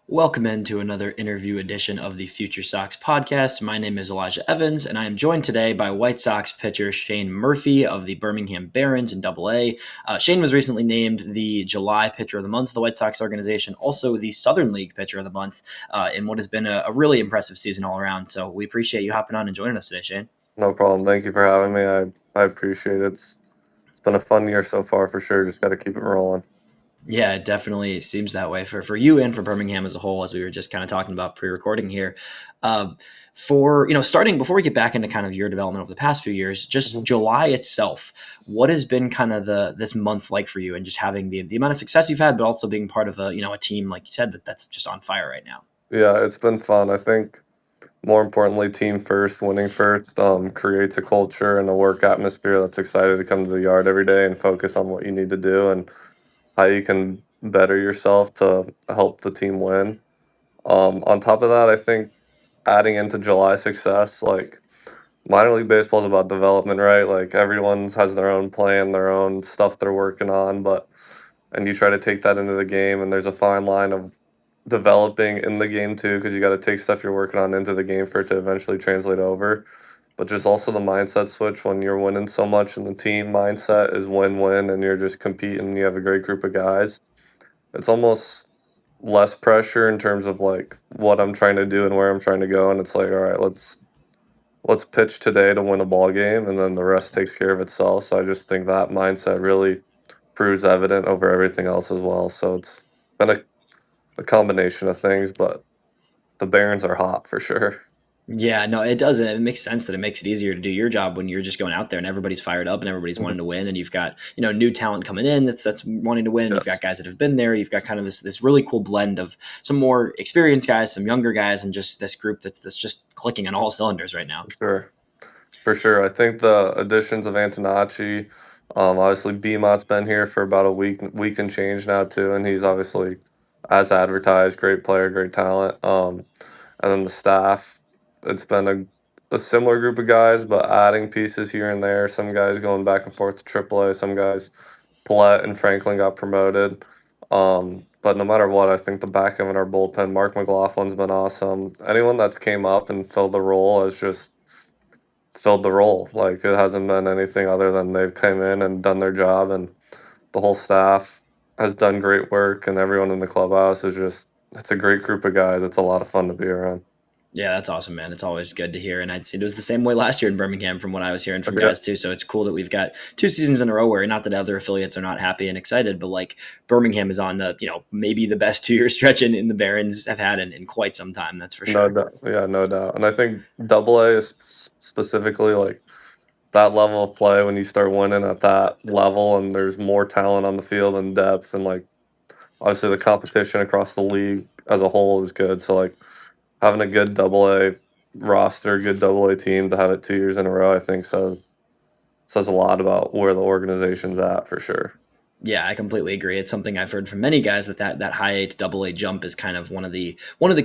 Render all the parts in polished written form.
Welcome into another interview edition of the FutureSox Podcast. My name is Elijah Evans, and I am joined today by White Sox pitcher Shane Murphy of the Birmingham Barons in Double-A. Shane was recently named the July Pitcher of the Month of the White Sox organization, also the Southern League Pitcher of the Month in what has been a really impressive season all around. So we appreciate you hopping on and joining us today, Shane. No problem. Thank you for having me. I appreciate it. It's been a fun year so far for sure. Just got to keep it rolling. Yeah, it definitely seems that way for you and for Birmingham as a whole, as we were just kind of talking about pre-recording here. Starting before we get back into kind of your development over the past few years, just July itself, what has been kind of this month like for you, and just having the amount of success you've had, but also being part of a team like you said that's just on fire right now. Yeah, it's been fun. I think more importantly, team first, winning first, creates a culture and a work atmosphere that's excited to come to the yard every day and focus on what you need to do and how you can better yourself to help the team win. On top of that, I think adding into July success, like minor league baseball is about development, right? Like everyone's has their own plan, their own stuff they're working on, and you try to take that into the game, and there's a fine line of developing in the game too, because you got to take stuff you're working on into the game for it to eventually translate over. But just also the mindset switch when you're winning so much, and the team mindset is win-win, and you're just competing. You have a great group of guys. It's almost less pressure in terms of like what I'm trying to do and where I'm trying to go, and it's like, all right, let's pitch today to win a ball game, and then the rest takes care of itself. So I just think that mindset really proves evident over everything else as well. So it's been a combination of things, but the Barons are hot for sure. Yeah, no, it does. It makes sense that it makes it easier to do your job when you're just going out there and everybody's fired up and everybody's Mhm. wanting to win, and you've got new talent coming in that's wanting to win. You've got Yes, guys that have been there. You've got kind of this really cool blend of some more experienced guys, some younger guys, and just this group that's just clicking on all cylinders right now. for sure. For sure. I think the additions of Antonacci, obviously BMOT's been here for about a week and change now too, and he's obviously as advertised, great player, great talent. And then the staff, it's been a similar group of guys, but adding pieces here and there. Some guys going back and forth to AAA, some guys, Paulette and Franklin got promoted. But no matter what, I think the back end of our bullpen, Mark McLaughlin's been awesome. Anyone that's came up and filled the role has just filled the role. Like it hasn't been anything other than they've come in and done their job, and the whole staff has done great work, and everyone in the clubhouse is just it's a great group of guys. It's a lot of fun to be around. Yeah, that's awesome, man. It's always good to hear. And I'd say it was the same way last year in Birmingham from what I was hearing from Yeah, guys too. So it's cool that we've got two seasons in a row where not that other affiliates are not happy and excited, but like Birmingham is on maybe the best 2 year stretch in the Barons have had in quite some time. That's for no sure. doubt. Yeah, no doubt. And I think Double-A is specifically like that level of play when you start winning at that level, and there's more talent on the field and depth, and like obviously the competition across the league as a whole is good. So like having a good Double-A roster, good Double-A team to have it 2 years in a row, I think says a lot about where the organization's at for sure. Yeah, I completely agree. It's something I've heard from many guys that high A to Double-A jump is kind of one of the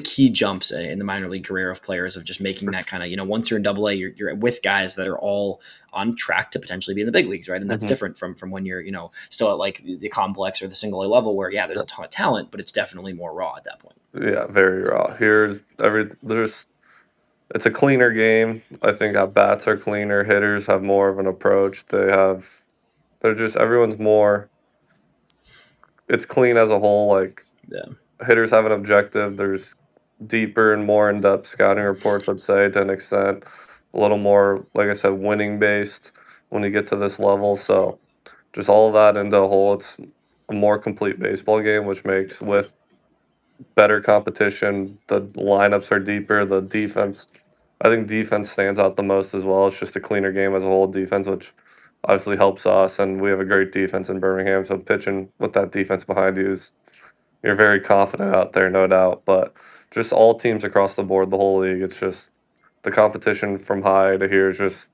key jumps in the minor league career of players, of just making that kind of once you're in Double-A, you're with guys that are all on track to potentially be in the big leagues, right? And that's Hmm. different from when you're still at like the complex or the single A level, where yeah, there's a ton of talent, but it's definitely more raw at that point. Yeah, very raw. There's it's a cleaner game. I think our bats are cleaner. Hitters have more of an approach. They're just everyone's more. It's clean as a whole. Like Yeah. hitters have an objective. There's deeper and more in-depth scouting reports, let's say, to an extent. A little more, like I said, winning based when you get to this level. So just all of that into a whole, it's a more complete baseball game, which makes with better competition, the lineups are deeper, the defense. I think defense stands out the most as well. It's just a cleaner game as a whole defense, which obviously helps us, and we have a great defense in Birmingham. So pitching with that defense behind you is you're very confident out there, no doubt. But just all teams across the board, the whole league, it's just the competition from high to here is just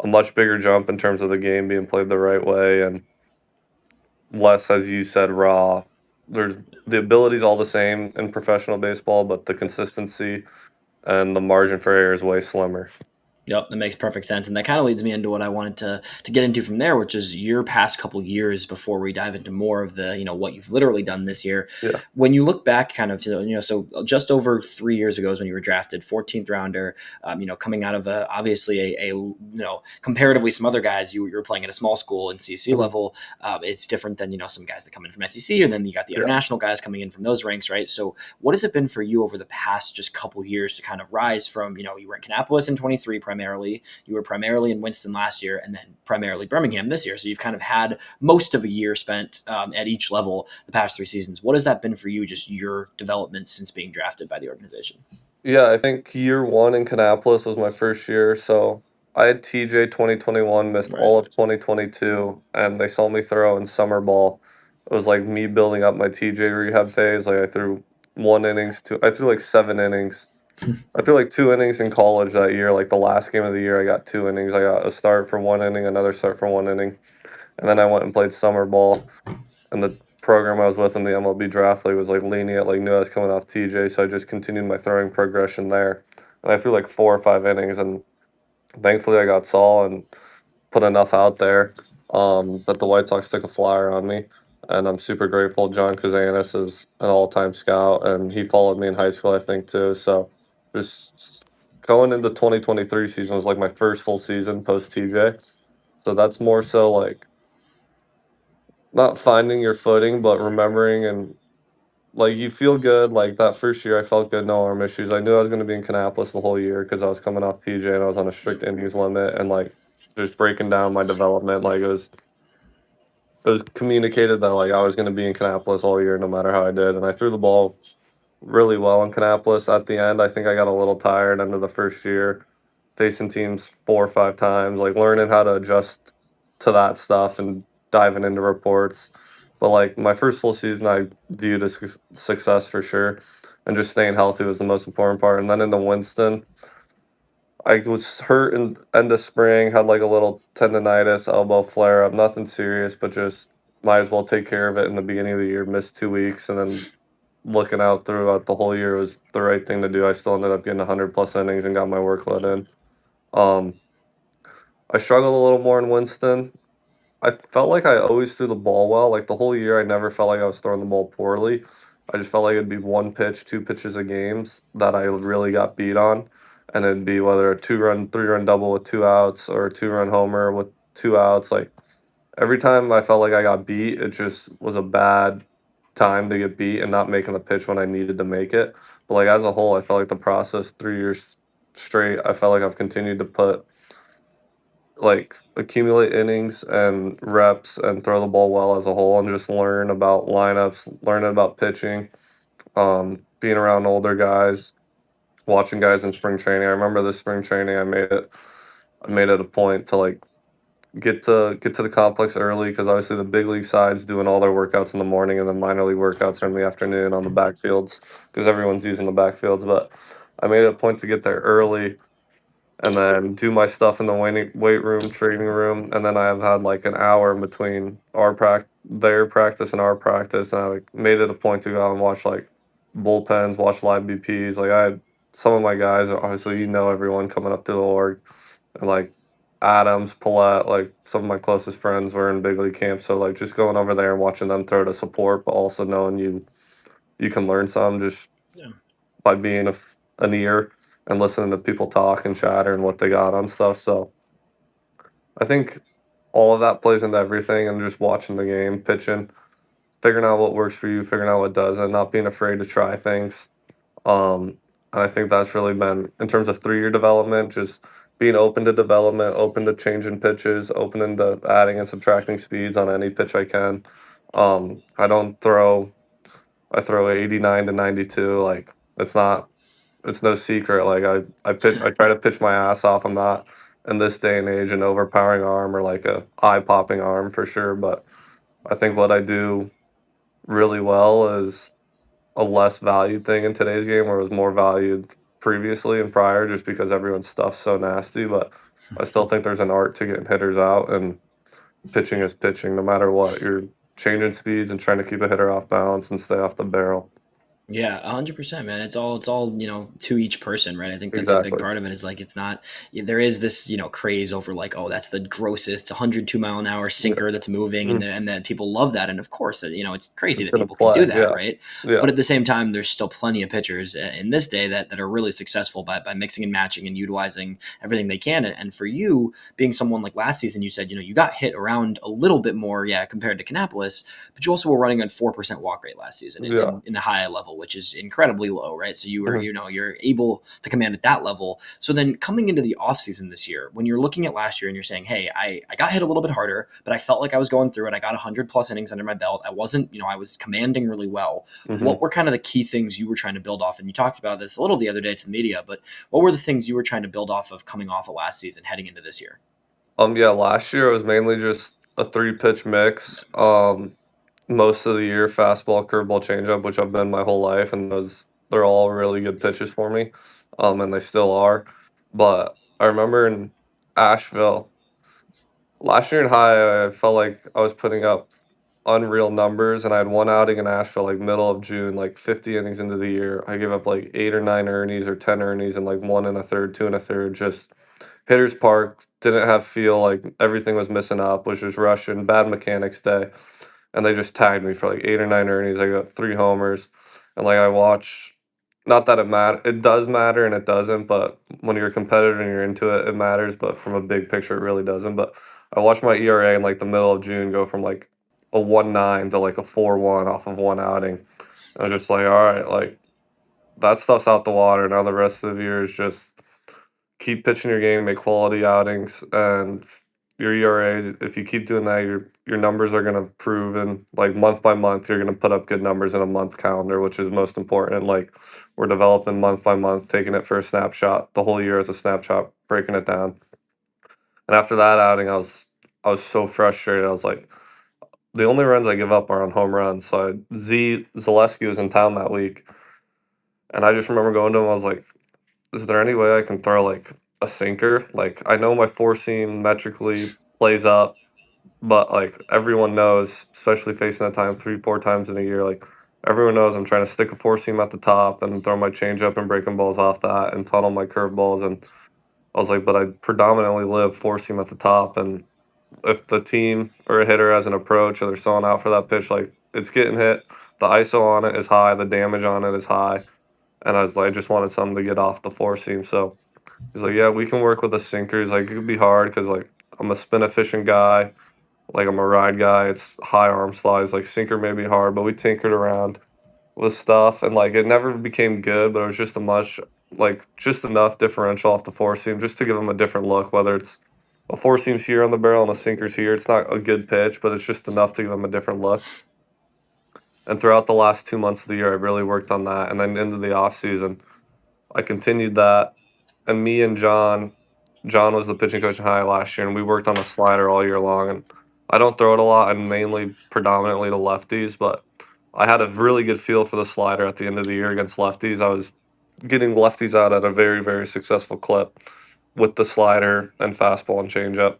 a much bigger jump in terms of the game being played the right way and less, as you said, raw. There's the ability's all the same in professional baseball, but the consistency and the margin for error is way slimmer. Yep, that makes perfect sense, and that kind of leads me into what I wanted to get into from there, which is your past couple years before we dive into more of the what you've literally done this year. Yeah, When you look back, kind of so just over 3 years ago is when you were drafted, 14th rounder. Coming out of obviously a comparatively some other guys you were playing at a small school in CC mhm, level. It's different than some guys that come in from SEC, and then you got the yeah. international guys coming in from those ranks, right? So what has it been for you over the past just couple years to kind of rise from, you were in Kannapolis in 23 primarily, you were primarily in Winston last year, and then primarily Birmingham this year. So you've kind of had most of a year spent at each level the past 3 seasons. What has that been for you, just your development since being drafted by the organization? Yeah, I think year one in Kannapolis was my first year. So I had TJ 2021, missed Right. all of 2022, and they saw me throw in summer ball. It was like me building up my TJ rehab phase. Like I threw 1 innings, I threw like 7 innings. I threw like 2 innings in college that year. Like the last game of the year, I got 2 innings. I got a start for 1 inning, another start for 1 inning. And then I went and played summer ball. And the program I was with in the MLB draft league was like lenient, like knew I was coming off TJ, so I just continued my throwing progression there. And I threw like 4 or 5 innings, and thankfully I got Saul and put enough out there that the White Sox took a flyer on me. And I'm super grateful. John Kazanis is an all-time scout, and he followed me in high school, I think, too. So just going into 2023 season was like my first full season post TJ. So that's more so like not finding your footing, but remembering and like you feel good. Like that first year, I felt good, no arm issues. I knew I was going to be in Kannapolis the whole year because I was coming off PJ and I was on a Yep. strict innings limit and like just breaking down my development. Like it was communicated that like I was going to be in Kannapolis all year, no matter how I did, and I threw the ball really well in Kannapolis. At the end, I think I got a little tired end of the first year, facing teams 4 or 5 times, like learning how to adjust to that stuff and diving into reports. But like my first full season, I viewed as success for sure, and just staying healthy was the most important part. And then in the Winston, I was hurt in end of spring, had like a little tendonitis, elbow flare up, nothing serious, but just might as well take care of it in the beginning of the year. Missed 2 weeks, and then looking out throughout the whole year was the right thing to do. I still ended up getting 100 plus innings and got my workload in. Um, I struggled a little more in Winston. I felt like I always threw the ball well. Like the whole year, I never felt like I was throwing the ball poorly. I just felt like it'd be one pitch, 2 pitches of games that I really got beat on. And it'd be whether a 2 run, 3 run double with 2 outs or a 2 run homer with 2 outs. Like every time I felt like I got beat, it just was a bad time to get beat and not making the pitch when I needed to make it. But like as a whole, I felt like the process 3 years straight, I felt like I've continued to put like accumulate innings and reps and throw the ball well as a whole and just learn about lineups, learning about pitching, being around older guys, watching guys in spring training. I remember this spring training I made it a point to like get to the complex early because obviously the big league side's doing all their workouts in the morning and then minor league workouts are in the afternoon on the backfields because everyone's using the backfields. But I made it a point to get there early and then do my stuff in the weight room, training room, and then I've had like an hour in between their practice and our practice, and I like made it a point to go out and watch like bullpens, watch live BPs. Like I had some of my guys, obviously everyone coming up to the org, and like Adams, Paulette, like some of my closest friends were in big league camp, so like just going over there and watching them throw to support, but also knowing you can learn some just Yeah. by being an ear and listening to people talk and chatter and what they got on stuff. So I think all of that plays into everything and just watching the game, pitching, figuring out what works for you, figuring out what doesn't, not being afraid to try things. And I think that's really been in terms of 3 year development, just being open to development, open to changing pitches, open to adding and subtracting speeds on any pitch I can. I don't throw I throw 89 to 92. Like it's no secret. Like I try to pitch my ass off. I'm not in this day and age an overpowering arm or like a eye popping arm for sure. But I think what I do really well is a less valued thing in today's game where it was more valued previously and prior just because everyone's stuff's so nasty. But I still think there's an art to getting hitters out and pitching is pitching no matter what. You're changing speeds and trying to keep a hitter off balance and stay off the barrel. Yeah, 100%, man. It's all, to each person, right? I think that's a big Exactly. part of it is like it's not there is this, craze over like, oh, that's the grossest 102-mile-an-hour Yeah. sinker that's moving Mhm. and then people love that. And of course, it's crazy It's that gonna people can play. do that, Yeah. right? Yeah. But at the same time, there's still plenty of pitchers in this day that are really successful by mixing and matching and utilizing everything they can. And for you, being someone like last season, you said, you got hit around a little bit more, yeah, compared to Kannapolis, but you also were running a 4% walk rate last season Yeah. in the high level, which is incredibly low, right? So you were, Mhm. you're able to command at that level. So then coming into the offseason this year, when you're looking at last year and you're saying, hey, I got hit a little bit harder, but I felt like I was going through it. I got 100 plus innings under my belt. I wasn't, I was commanding really well. What Mhm. were kind of the key things you were trying to build off? And you talked about this a little the other day to the media, but what were the things you were trying to build off of coming off of last season heading into this year? Yeah, last year it was mainly just a 3-pitch mix. Most of the year, fastball, curveball, changeup, which I've been my whole life, and they're all really good pitches for me, and they still are. But I remember in Asheville last year in high, I felt like I was putting up unreal numbers, and I had one outing in Asheville, like middle of June, like 50 innings into the year. I gave up like 8 or 9 earnings or 10 earnings, and like 1 1/3, 2 1/3, just Hitters Park, didn't have feel, like everything was missing up, was just rushing, bad mechanics day. And they just tagged me for like 8 or 9 earnings. I got 3 homers. And like I watch, not that it does matter and it doesn't, but when you're a competitor and you're into it, it matters. But from a big picture, it really doesn't. But I watched my ERA in like the middle of June go from like a 1.9 to like a 4.1 off of one outing. And I'm just like, all right, like that stuff's out the water. Now the rest of the year is just keep pitching your game, make quality outings, and your ERA. If you keep doing that, your numbers are gonna prove, and like month by month, you're gonna put up good numbers in a month calendar, which is most important. Like we're developing month by month, taking it for a snapshot, the whole year as a snapshot, breaking it down. And after that outing, I was so frustrated. I was like, the only runs I give up are on home runs. So Zaleski was in town that week, and I just remember going to him. I was like, is there any way I can throw like a sinker? Like I know my four seam metrically plays up, but like everyone knows, especially facing that time 3, 4 times in a year, like everyone knows I'm trying to stick a four seam at the top and throw my changeup and breaking balls off that and tunnel my curveballs. And I was like, but I predominantly live four seam at the top. And if the team or a hitter has an approach or they're selling out for that pitch, like it's getting hit. The ISO on it is high, the damage on it is high. And I was like, I just wanted something to get off the four seam. So he's like, yeah, we can work with the sinkers. Like, it could be hard because, like, I'm a spin efficient guy. Like, I'm a ride guy. It's high arm slides. Like, sinker may be hard, but we tinkered around with stuff. And, like, it never became good, but it was just just enough differential off the four seam just to give them a different look. Whether it's a four seam's here on the barrel and a sinker's here, it's not a good pitch, but it's just enough to give them a different look. And throughout the last 2 months of the year, I really worked on that. And then into the off season, I continued that, and me and John was the pitching coach in high last year, and we worked on a slider all year long. And I don't throw it a lot, and mainly predominantly to lefties, but I had a really good feel for the slider at the end of the year against lefties. I was getting lefties out at a very, very successful clip with the slider and fastball and changeup.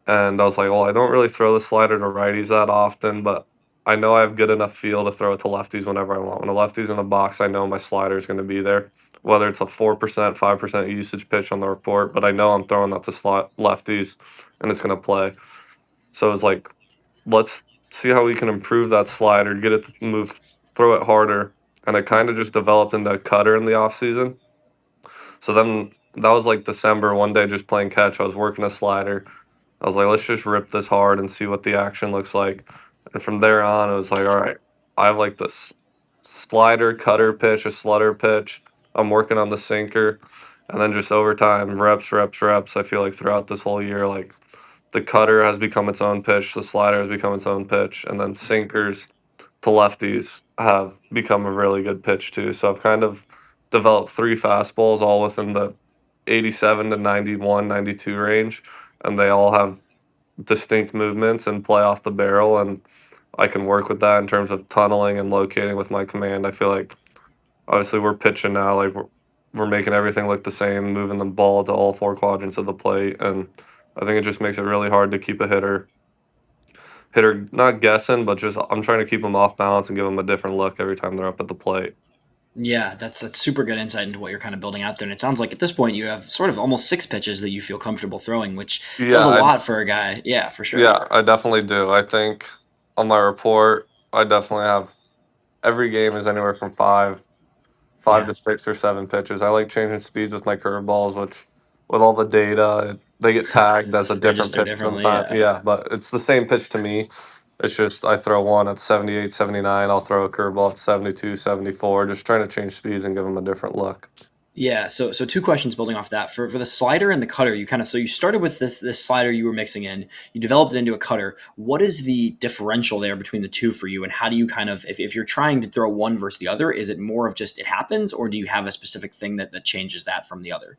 And I was like, well, I don't really throw the slider to righties that often, but I know I have good enough feel to throw it to lefties whenever I want. When a lefty's in the box, I know my slider is going to be there, whether it's a 4%, 5% usage pitch on the report, but I know I'm throwing that to slot lefties and it's going to play. So it's like, let's see how we can improve that slider, get it to move, throw it harder. And it kind of just developed into a cutter in the off season. So then that was like December, one day just playing catch. I was working a slider. I was like, let's just rip this hard and see what the action looks like. And from there on, it was like, all right, I have like this slider, cutter pitch, a slutter pitch. I'm working on the sinker. And then just over time, reps, reps, reps. I feel like throughout this whole year, like the cutter has become its own pitch, the slider has become its own pitch, and then sinkers to lefties have become a really good pitch too. So I've kind of developed three fastballs all within the 87 to 91, 92 range, and they all have distinct movements and play off the barrel, and I can work with that in terms of tunneling and locating with my command. I feel like obviously we're pitching now, like we're making everything look the same, moving the ball to all four quadrants of the plate, and I think it just makes it really hard to keep a hitter hitter not guessing, but just I'm trying to keep them off balance and give them a different look every time they're up at the plate. Yeah, that's super good insight into what you're kind of building out there. And it sounds like at this point you have sort of almost six pitches that you feel comfortable throwing, which Yeah, does a I lot for a guy. Yeah, for sure. yeah, I definitely do. I think on my report, I definitely have every game is anywhere from five Yeah, to 6 or 7 pitches. I like changing speeds with my curveballs, which with all the data, they get tagged as a different register pitch differently. sometimes. Yeah. Yeah, but it's the same pitch to me. It's just I throw one at 78, 79. I'll throw a curveball at 72, 74. Just trying to change speeds and give them a different look. Yeah, so two questions building off that. For the slider and the cutter, you kind of so you started with this slider you were mixing in, you developed it into a cutter. What is the differential there between the two for you, and how do you kind of if you're trying to throw one versus the other, is it more of just it happens, or do you have a specific thing that changes that from the other?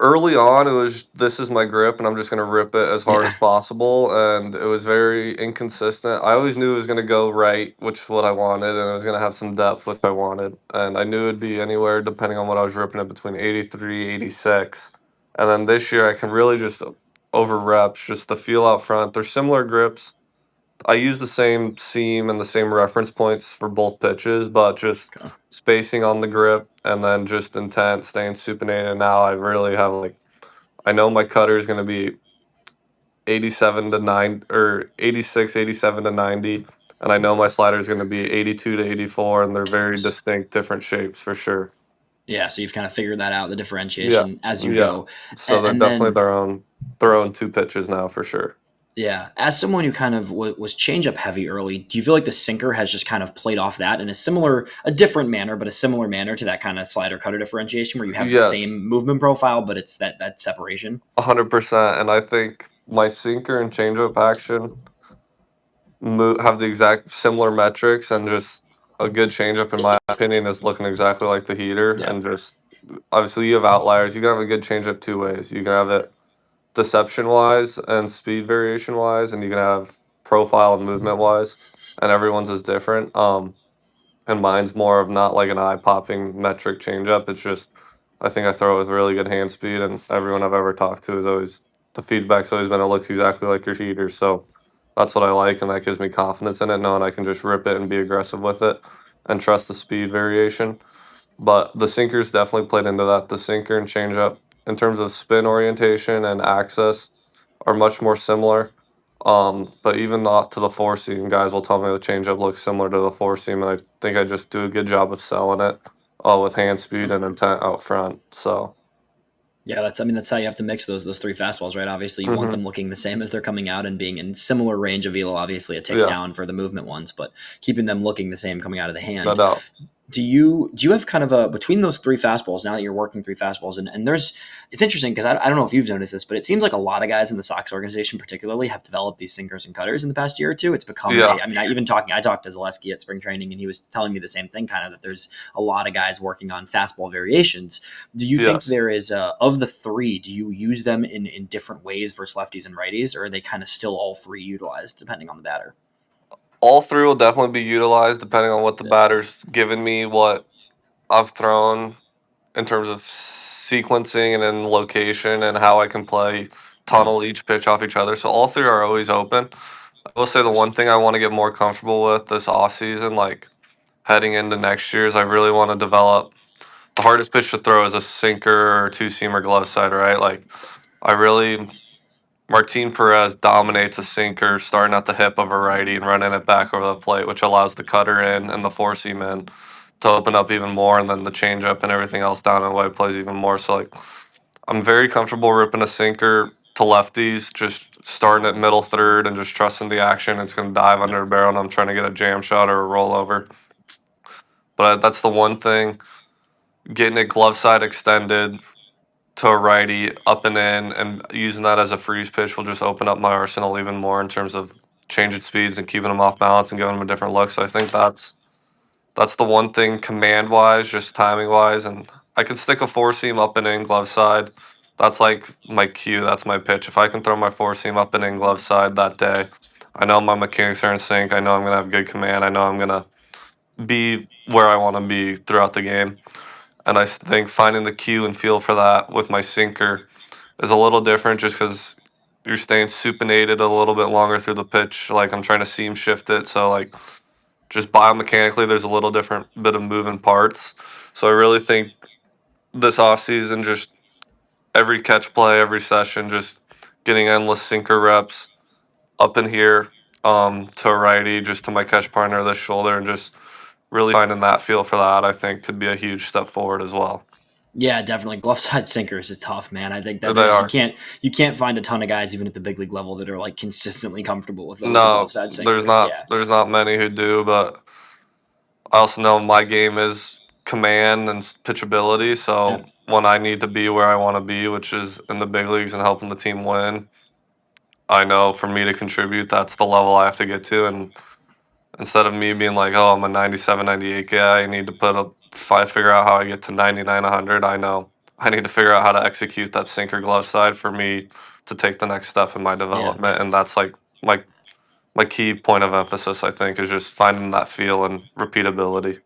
Early on, it was this is my grip, and I'm just gonna rip it as hard Yeah, as possible, and it was very inconsistent. I always knew it was gonna go right, which is what I wanted, and it was gonna have some depth, which I wanted, and I knew it'd be anywhere depending on what I was ripping it between 83, 86, and then this year I can really just over reps, just the feel out front. They're similar grips. I use the same seam and the same reference points for both pitches, but just okay. spacing on the grip and then just intent, staying supinated. Now I really have like I know my cutter is going to be 87 to 9 or 86, 87 to 90, and I know my slider is going to be 82 to 84, and they're very distinct different shapes for sure. Yeah, so you've kind of figured that out, the Yeah. differentiation as you Yeah. go, So and, they're and definitely then their own two pitches now for sure. yeah, as someone who kind of was change up heavy early, do you feel like the sinker has just kind of played off that in a different manner, but a similar manner to that kind of slider cutter differentiation where you have the Yes. same movement profile, but it's that separation? 100%, and I think my sinker and changeup action have the exact similar metrics, and just a good changeup, in my opinion, is looking exactly like the heater. Yeah, And just obviously, you have outliers. You can have a good changeup two ways. You can have it deception wise and speed variation wise, and you can have profile and movement wise, and everyone's is different. And mine's more of not like an eye popping metric changeup. It's just I think I throw it with really good hand speed, and everyone I've ever talked to is always the feedback's always been it looks exactly like your heater. So that's what I like, and that gives me confidence in it, knowing I can just rip it and be aggressive with it, and trust the speed variation. But the sinkers definitely played into that. The sinker and changeup, in terms of spin orientation and access, are much more similar. But even not to the four seam, guys will tell me the changeup looks similar to the four seam, and I think I just do a good job of selling it, with hand speed and intent out front. So, yeah. That's how you have to mix those three fastballs, right? Obviously, you want hmm them looking the same as they're coming out and being in similar range of velo. Obviously, a tick yeah, down for the movement ones, but keeping them looking the same coming out of the no hand. doubt. Do you have kind of a between those three fastballs now that you're working three fastballs and there's it's interesting because I don't know if you've noticed this, but it seems like a lot of guys in the Sox organization particularly have developed these sinkers and cutters in the past year or two. It's become Yeah. I talked to Zaleski at spring training and he was telling me the same thing, kind of that there's a lot of guys working on fastball variations. Do you think Yes. there is of the three, do you use them in different ways versus lefties and righties, or are they kind of still all three utilized depending on the batter? All three will definitely be utilized depending on what the Yeah. batter's given me, what I've thrown in terms of sequencing and then location and how I can play Yeah. tunnel each pitch off each other. So all three are always open. I will say the one thing I want to get more comfortable with this off season, like heading into next year, is I really want to develop the hardest pitch to throw is a sinker or two seamer glove side, right? Like I really Martin Perez dominates a sinker starting at the hip of a righty and running it back over the plate, which allows the cutter in and the four seam in to open up even more, and then the changeup and everything else down and away plays even more. So like I'm very comfortable ripping a sinker to lefties, just starting at middle third and just trusting the action. It's going to dive Yeah. under a barrel, and I'm trying to get a jam shot or a rollover. But that's the one thing, getting it glove side extended to a righty up and using that as a freeze pitch will just open up my arsenal even more in terms of changing speeds and keeping them off balance and giving them a different look. So I think that's the one thing command wise, just timing wise, and I can stick a four seam up and in glove side. That's like my cue. That's my pitch. If I can throw my four seam up and in glove side that day, I know my mechanics are in sync. I know I'm gonna have good command. I know I'm gonna be where I want to be throughout the game. And I think finding the cue and feel for that with my sinker is a little different, just because you're staying supinated a little bit longer through the pitch. Like I'm trying to seam shift it, so like just biomechanically, there's a little different bit of moving parts. So I really think this off season, just every catch play, every session, just getting endless sinker reps up in here to a righty, just to my catch partner, this shoulder, and just really finding that feel for that, I think could be a huge step forward as well. Yeah, definitely. Glove side sinkers is tough, man. I think that They there's are. you can't find a ton of guys even at the big league level that are like consistently comfortable with the glove No, side sinker. Yeah. there's not many who do, but I also know my game is command and pitchability. Yeah. So when I need to be where I want to be, which is in the big leagues and helping the team win, I know for me to contribute, that's the level I have to get to. And instead of me being like, oh, I'm a 97, 98 guy, I need to figure out how I get to 99, 100. I know I need to figure out how to execute that sinker glove side for me to take the next step in my Yeah. development. And that's like my key point of emphasis, I think, is just finding that feel and repeatability.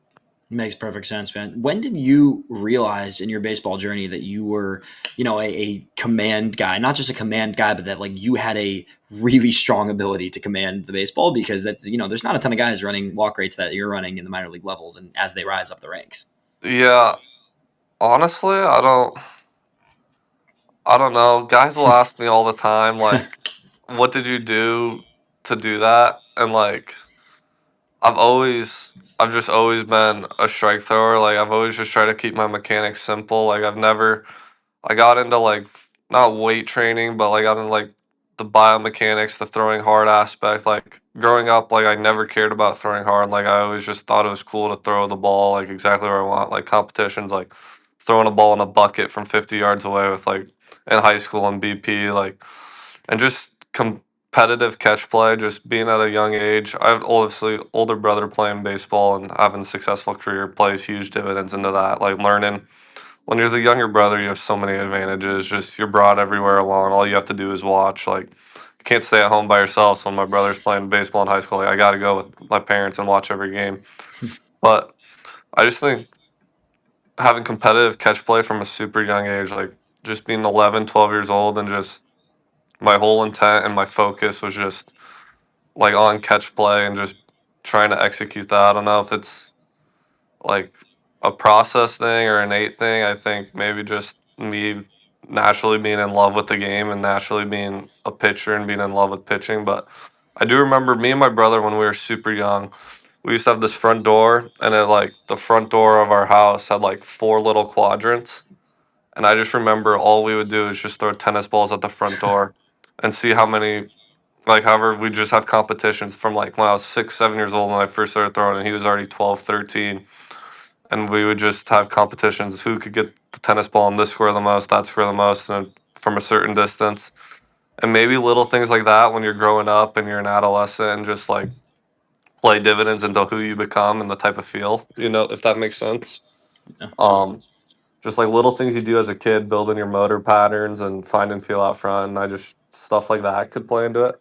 Makes perfect sense, man. When did you realize in your baseball journey that you were, a command guy, not just a command guy, but that like you had a really strong ability to command the baseball? Because that's, there's not a ton of guys running walk rates that you're running in the minor league levels and as they rise up the ranks. Yeah, honestly, I don't know. Guys will ask me all the time, like, what did you do to do that? And like I've just always been a strike thrower. Like I've always just tried to keep my mechanics simple. Like I got into like not weight training, but like I got into like the biomechanics, the throwing hard aspect. Like growing up, like I never cared about throwing hard. Like I always just thought it was cool to throw the ball like exactly where I want. Like competitions, like throwing a ball in a bucket from 50 yards away with like in high school and BP, like and just competitive catch play. Just being at a young age. I have obviously older brother playing baseball and having a successful career plays huge dividends into that. Like learning when you're the younger brother, you have so many advantages. Just you're brought everywhere along. All you have to do is watch. Like you can't stay at home by yourself. So when my brother's playing baseball in high school, like, I got to go with my parents and watch every game. But I just think having competitive catch play from a super young age, like just being 11, 12 years old, and just my whole intent and my focus was just like on catch play and just trying to execute that. I don't know if it's like a process thing or innate thing. I think maybe just me naturally being in love with the game and naturally being a pitcher and being in love with pitching. But I do remember me and my brother when we were super young. We used to have this front door, and like the front door of our house had like four little quadrants. And I just remember all we would do is just throw tennis balls at the front door and see how many. Like, however, we just have competitions from like when I was 6, 7 years old when I first started throwing, and he was already 12, 13, and we would just have competitions who could get the tennis ball in this square the most, that square the most, and from a certain distance. And maybe little things like that when you're growing up and you're an adolescent and just like play dividends into who you become and the type of feel, if that makes sense. Yeah. Um, just like little things you do as a kid, building your motor patterns and finding feel out front. And I just stuff like that could play into it.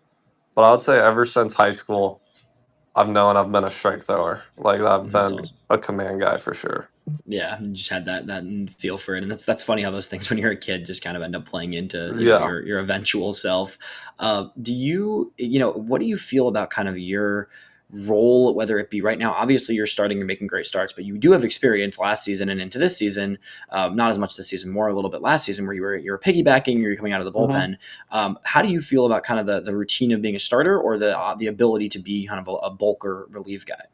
But I would say ever since high school, I've known I've been a strike thrower. Like I've That's been awesome. a command guy for sure. Yeah, you just had that feel for it, and that's funny how those things when you're a kid just kind of end up playing into Yeah. your eventual self. Do what do you feel about kind of your role, whether it be right now? Obviously, you're starting and making great starts, but you do have experience last season and into this season. Not as much this season, more a little bit last season, where you were piggybacking, you're coming out of the hmm bullpen. How do you feel about kind of the routine of being a starter or the ability to be kind of a bulker relief guy?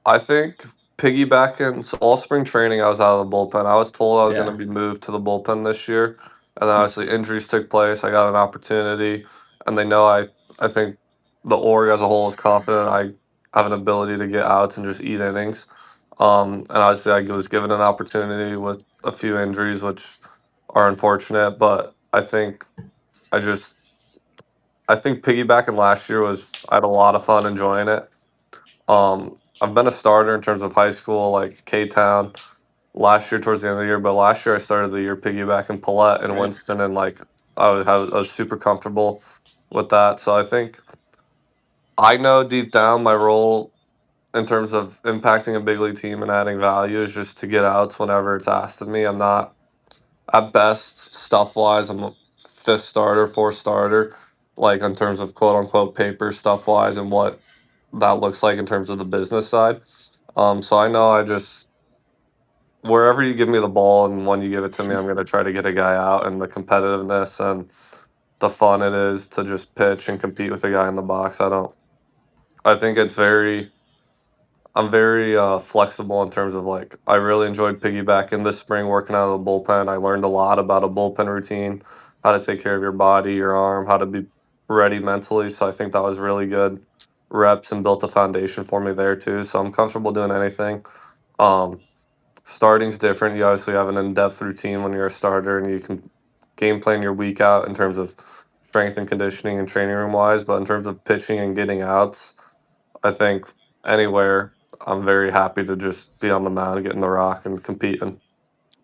I think piggybacking. So all spring training, I was out of the bullpen. I was told I was going to Yeah. be moved to the bullpen this year, and then Hmm. obviously injuries took place. I got an opportunity, and they know I think the org as a whole is confident I have an ability to get outs and just eat innings. And obviously I was given an opportunity with a few injuries, which are unfortunate, but I just I think piggybacking last year I had a lot of fun enjoying it. I've been a starter in terms of high school, like K Town, last year towards the end of the year. But last year I started the year piggybacking Paulette and Right. Winston, and like I was super comfortable with that. So I think I know deep down my role in terms of impacting a big league team and adding value is just to get outs whenever it's asked of me. I'm not at best stuff wise. I'm a fifth starter, fourth starter. like in terms of quote unquote paper stuff wise and what that looks like in terms of the business side. So I know I just wherever you give me the ball and when you give it to me, I'm going to try to get a guy out, and the competitiveness and the fun it is to just pitch and compete with a guy in the box. I think I'm very flexible in terms of like, I really enjoyed piggybacking this spring working out of the bullpen. I learned a lot about a bullpen routine, how to take care of your body, your arm, how to be ready mentally. So I think that was really good reps and built a foundation for me there too. So I'm comfortable doing anything. Um, Starting's different. You obviously have an in-depth routine when you're a starter, and you can game plan your week out in terms of strength and conditioning and training room wise. But in terms of pitching and getting outs, I think anywhere I'm very happy to just be on the mound, getting the rock, and competing.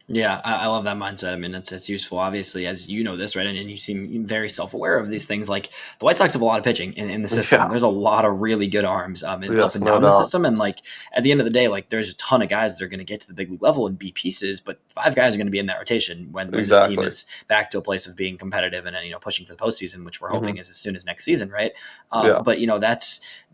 Yeah, I love that mindset. I mean, it's useful, obviously, as you know this, right? And you seem very self aware of these things. Like the White Sox have a lot of pitching in the system. Yeah. There's a lot of really good arms up Yes. and No down the doubt. system. And like at the end of the day, like there's a ton of guys that are going to get to the big league level and be pieces, but five guys are going to be in that rotation when this team Exactly. is back to a place of being competitive and pushing for the postseason, which we're hoping Hmm. is as soon as next season, right? Yeah. But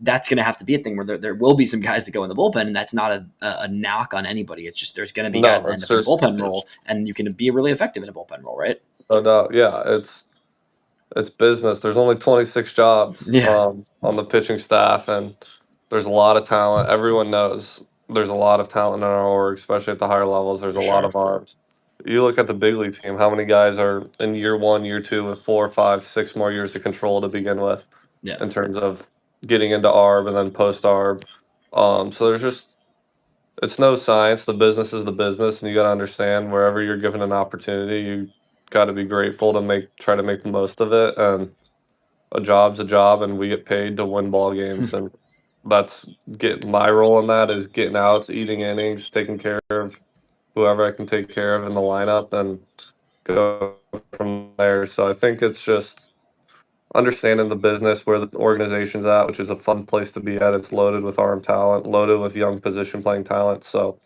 that's going to have to be a thing where there will be some guys that go in the bullpen, and that's not a knock on anybody. It's just there's going to be guys No, that end it's up in a just bullpen role, and you can be really effective in a bullpen role, right? no doubt. Yeah, it's business. There's only 26 jobs Yeah, on the pitching staff, and there's a lot of talent. Everyone knows there's a lot of talent in our org, especially at the higher levels. There's for a lot sure. of arms. You look at the big league team, how many guys are in year one, year two with 4, 5, 6 more years of control to begin with Yeah, in terms of getting into ARB and then post ARB. So there's just it's no science. The business is the business, and you got to understand wherever you're given an opportunity, you got to be grateful to try to make the most of it. And a job's a job, and we get paid to win ball games, and that's get my role in that is getting outs, eating innings, taking care of whoever I can take care of in the lineup, and go from there. So I think it's just understanding the business where the organization's at, which is a fun place to be at. It's loaded with arm talent, loaded with young position playing talent. So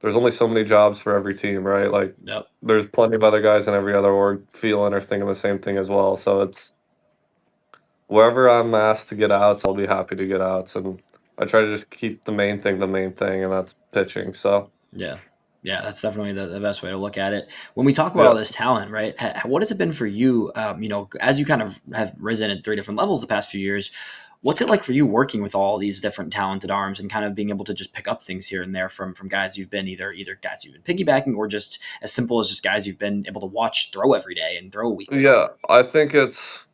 there's only so many jobs for every team, right? Like yep, there's plenty of other guys in every other org feeling or thinking the same thing as well. So it's wherever I'm asked to get outs, I'll be happy to get outs. And I try to just keep the main thing, and that's pitching. So yeah. Yeah, that's definitely the best way to look at it. When we talk about all yeah. this talent, right? What has it been for you? As you kind of have risen at three different levels the past few years, what's it like for you working with all these different talented arms and kind of being able to just pick up things here and there from guys you've been either guys you've been piggybacking or just as simple as just guys you've been able to watch throw every day and throw weekly? Yeah, I think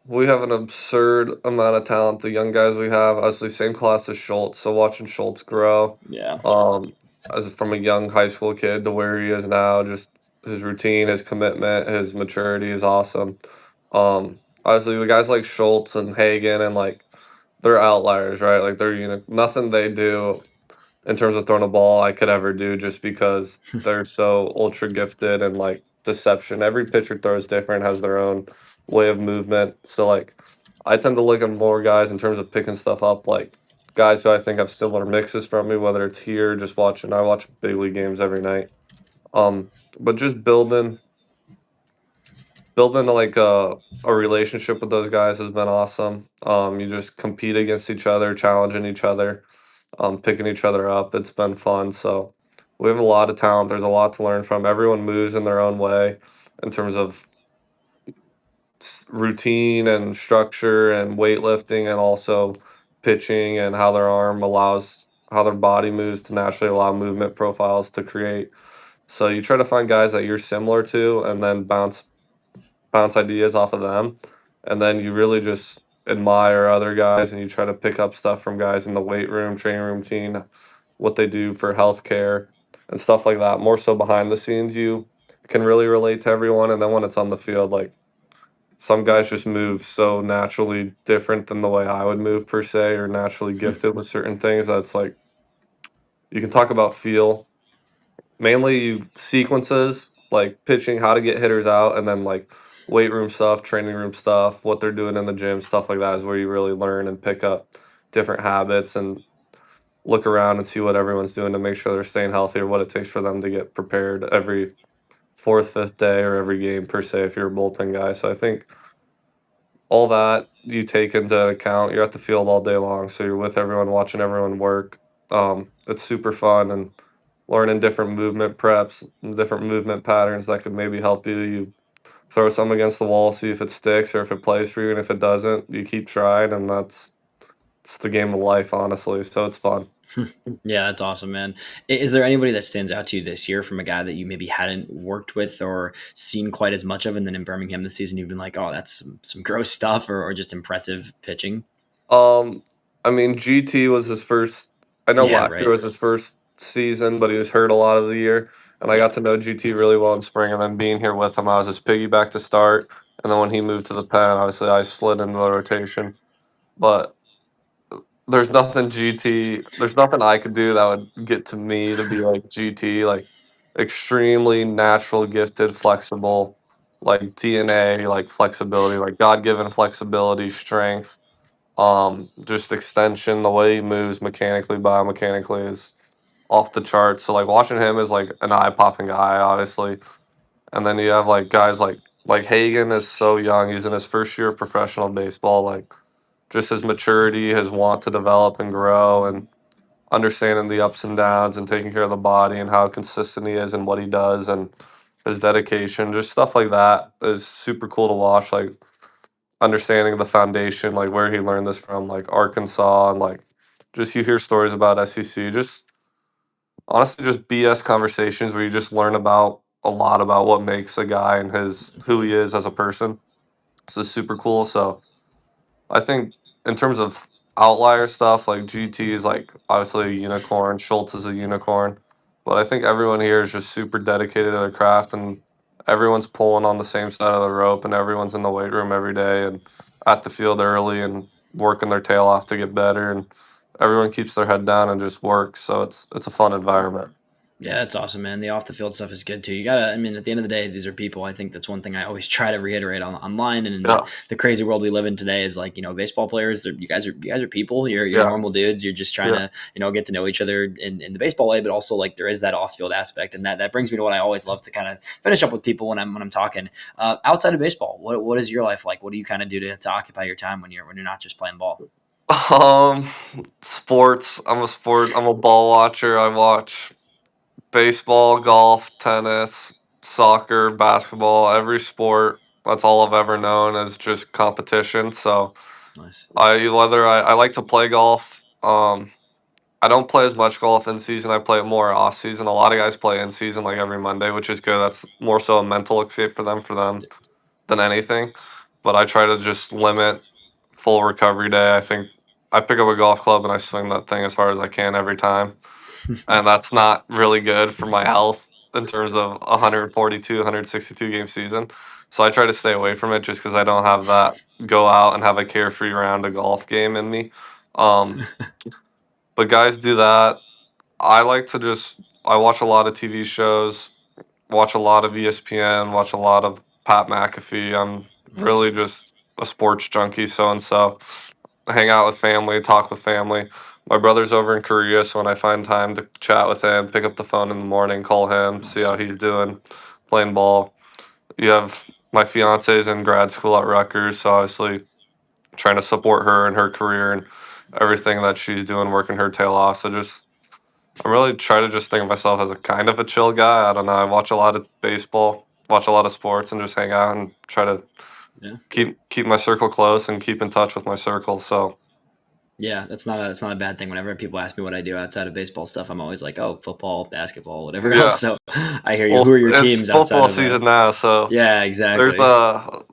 we have an absurd amount of talent. The young guys we have, obviously same class as Schultz, so watching Schultz grow, Yeah. um, as from a young high school kid to where he is now, just his routine, his commitment, his maturity is awesome. Obviously the guys like Schultz and Hagen and like they're outliers, right? Like they're nothing they do in terms of throwing a ball I could ever do just because they're so ultra gifted and like deception. Every pitcher throws different, has their own way of movement. So like I tend to look at more guys in terms of picking stuff up, like guys who I think have similar mixes from me, whether it's here, just watching I watch big league games every night. Um, but just building like a relationship with those guys has been awesome. You just compete against each other, challenging each other, picking each other up. It's been fun. So we have a lot of talent. There's a lot to learn from. Everyone moves in their own way in terms of routine and structure and weightlifting and also pitching and how their arm allows how their body moves to naturally allow movement profiles to create. So you try to find guys that you're similar to and then bounce ideas off of them. And then you really just admire other guys and you try to pick up stuff from guys in the weight room, training room team, what they do for healthcare and stuff like that. More so behind the scenes, you can really relate to everyone. And then when it's on the field, like some guys just move so naturally different than the way I would move per se, or naturally gifted with certain things that's like you can talk about feel mainly sequences like pitching, how to get hitters out, and then like weight room stuff, training room stuff, what they're doing in the gym, stuff like that is where you really learn and pick up different habits and look around and see what everyone's doing to make sure they're staying healthy or what it takes for them to get prepared every fourth, fifth day or every game per se if you're a bullpen guy. So I think all that you take into account. You're at the field all day long, so you're with everyone, watching everyone work. It's super fun and learning different movement preps, different movement patterns that could maybe help you. You throw some against the wall, see if it sticks or if it plays for you, and if it doesn't, you keep trying, and that's it's the game of life, honestly. So it's fun. Yeah, that's awesome, man. Is there anybody that stands out to you this year from a guy that you maybe hadn't worked with or seen quite as much of, and then in Birmingham this season you've been like, oh, that's some gross stuff, or just impressive pitching? Um, I mean, GT was his first. I know Yeah, last year right. was his first season, but he was hurt a lot of the year. And I Yeah. got to know GT really well in spring, and then being here with him, I was his piggyback to start. And then when he moved to the pen, obviously I slid into the rotation. But there's nothing GT. There's nothing I could do that would get to me to be like GT. Like extremely natural, gifted, flexible, like DNA, like flexibility, like God given flexibility, strength, just extension, the way he moves mechanically, biomechanically is off the charts. So like watching him is like an eye popping guy, obviously. And then you have like guys like Hagen is so young. He's in his first year of professional baseball. Like just his maturity, his want to develop and grow, and understanding the ups and downs and taking care of the body and how consistent he is and what he does and his dedication, just stuff like that is super cool to watch. Like understanding the foundation, like where he learned this from, like Arkansas, and like just you hear stories about SEC, just honestly just BS conversations where you just learn about a lot about what makes a guy and his who he is as a person. So it's super cool. So I think in terms of outlier stuff, like GT is like obviously a unicorn, Schultz is a unicorn, but I think everyone here is just super dedicated to their craft, and everyone's pulling on the same side of the rope, and everyone's in the weight room every day and at the field early and working their tail off to get better, and everyone keeps their head down and just works. So it's a fun environment. Yeah, that's awesome, man. The off the field stuff is good too. You gotta, I mean, at the end of the day, these are people. I think that's one thing I always try to reiterate online, and in Yeah, the crazy world we live in today is like, baseball players. You guys are people. You're yeah, normal dudes. You're just trying yeah. to get to know each other in the baseball way, but also like there is that off field aspect, and that brings me to what I always love to kind of finish up with people when I'm talking outside of baseball. What is your life like? What do you kind of do to occupy your time when you're not just playing ball? Um, sports. I'm a ball watcher. I watch baseball, golf, tennis, soccer, basketball, every sport. That's all I've ever known as just competition. So Nice. I like to play golf. I don't play as much golf in season. I play it more off season. A lot of guys play in season like every Monday, which is good. That's more so a mental escape for them than anything. But I try to just limit full recovery day. I think I pick up a golf club and I swing that thing as hard as I can every time, and that's not really good for my health in terms of 142, 162 game season. So I try to stay away from it just because I don't have that go out and have a carefree round of golf game in me. Um, but guys do that. I like to just I watch a lot of TV shows, watch a lot of ESPN, watch a lot of Pat McAfee. I'm Nice. really just a sports junkie, so and so. Hang out with family, talk with family. My brother's over in Korea, so when I find time to chat with him, pick up the phone in the morning, call him, see Nice. how he's doing, playing ball. You have my fiance's in grad school at Rutgers, so obviously trying to support her and her career and everything that she's doing, working her tail off. So just I really try to just think of myself as a kind of a chill guy. I don't know. I watch a lot of baseball, watch a lot of sports, and just hang out and try to Yeah. keep my circle close and keep in touch with my circle. So Yeah, that's not a bad thing. Whenever people ask me what I do outside of baseball stuff, I'm always like, oh, football, basketball, whatever else. yeah, So I hear you. well, Who are your it's teams outside football of season now, so Yeah, there's exactly. a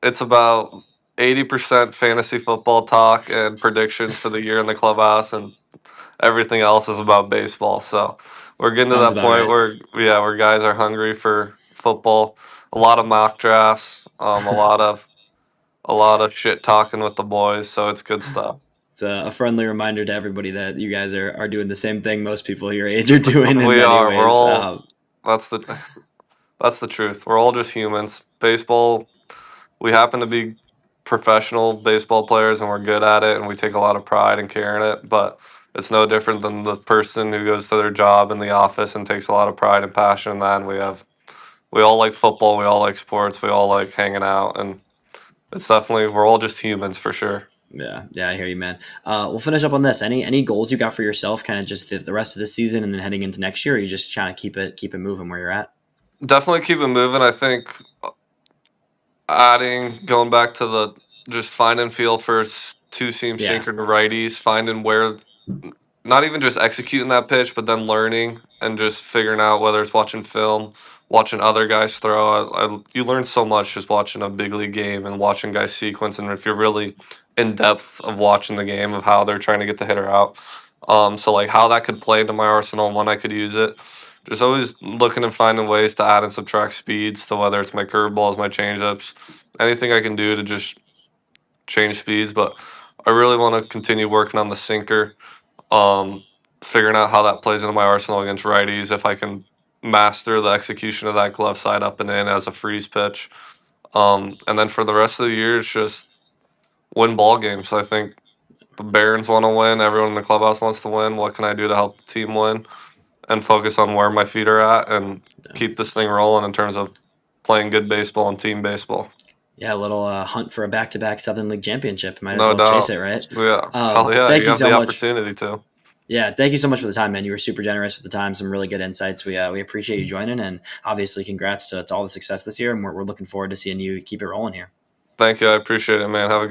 it's about 80% fantasy football talk and predictions for the year in the clubhouse, and everything else is about baseball. So we're getting to Sounds that about point right. where guys are hungry for football. A lot of mock drafts, a lot of shit talking with the boys. So it's good stuff. It's a friendly reminder to everybody that you guys are doing the same thing most people your age are doing in We many are. We're ways. all. That's the that's the truth. We're all just humans. Baseball. We happen to be professional baseball players, and we're good at it, and we take a lot of pride and care in it. But it's no different than the person who goes to their job in the office and takes a lot of pride and passion in that. And we all like football. We all like sports. We all like hanging out, and It's definitely, we're all just humans for sure. Yeah, I hear you, man. We'll finish up on this. Any goals you got for yourself, kind of just the rest of the season and then heading into next year? Or you just trying to keep it moving where you're at? Definitely keep it moving. I think going back to the just finding feel for two seam Yeah, sinker to righties, finding where, not even just executing that pitch, but then learning and just figuring out whether it's watching film, watching other guys throw. You learn so much just watching a big league game and watching guys sequence, and if you're really in depth of watching the game of how they're trying to get the hitter out. So like how that could play into my arsenal and when I could use it. Just always looking and finding ways to add and subtract speeds to whether it's my curveballs, my changeups, anything I can do to just change speeds. But I really want to continue working on the sinker, um, figuring out how that plays into my arsenal against righties. If I can master the execution of that glove side up and in as a freeze pitch, and then for the rest of the year, it's just win ball games. I think the Barons want to win. Everyone in the clubhouse wants to win. What can I do to help the team win? And focus on where my feet are at and yeah, keep this thing rolling in terms of playing good baseball and team baseball. yeah. A little hunt for a back-to-back Southern League championship. Might as No well chase doubt. it, right? Yeah. Hell yeah. Thank You you have so the much. opportunity to. Yeah, thank you so much for the time, man. You were super generous with the time. Some really good insights. We appreciate you joining, and obviously, congrats to all the success this year. And we're looking forward to seeing you keep it rolling here. Thank you. I appreciate it, man. Have a